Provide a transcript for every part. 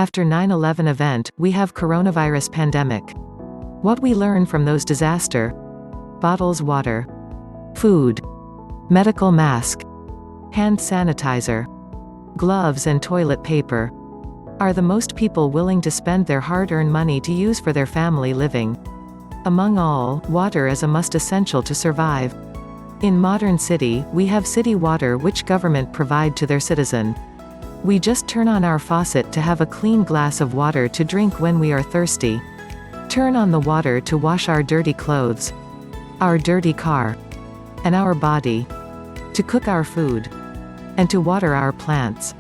After 9/11 event, we have coronavirus pandemic. What we learn from those disaster? Bottles water. Food. Medical mask. Hand sanitizer. Gloves and toilet paper. Are the most people willing to spend their hard-earned money to use for their family living? Among all, water is a must essential to survive. In modern city, we have city water which government provide to their citizen. We just turn on our faucet to have a clean glass of water to drink when we are thirsty. Turn on the water to wash our dirty clothes, our dirty car, and our body, to cook our food, and to water our plants.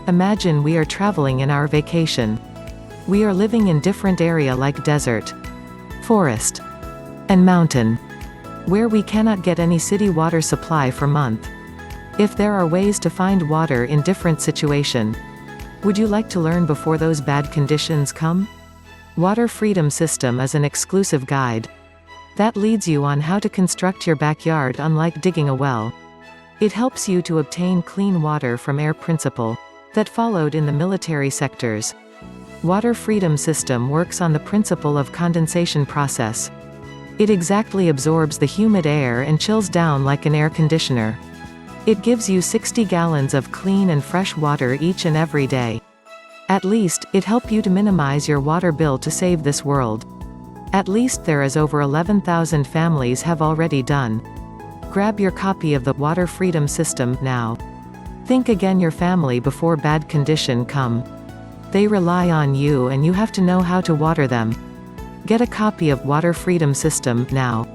Imagine we are traveling in our vacation. We are living in different area like desert, forest, and mountain, where we cannot get any city water supply for month. If there are ways to find water in different situation, would you like to learn before those bad conditions come? Water Freedom System is an exclusive guide that leads you on how to construct your backyard unlike digging a well. It helps you to obtain clean water from air principle that followed in the military sectors. Water Freedom System works on the principle of condensation process. It exactly absorbs the humid air and chills down like an air conditioner. It gives you 60 gallons of clean and fresh water each and every day. At least, it help you to minimize your water bill to save this world. At least there is over 11,000 families have already done. Grab your copy of the Water Freedom System now. Think again your family before bad condition come. They rely on you and you have to know how to water them. Get a copy of Water Freedom System now.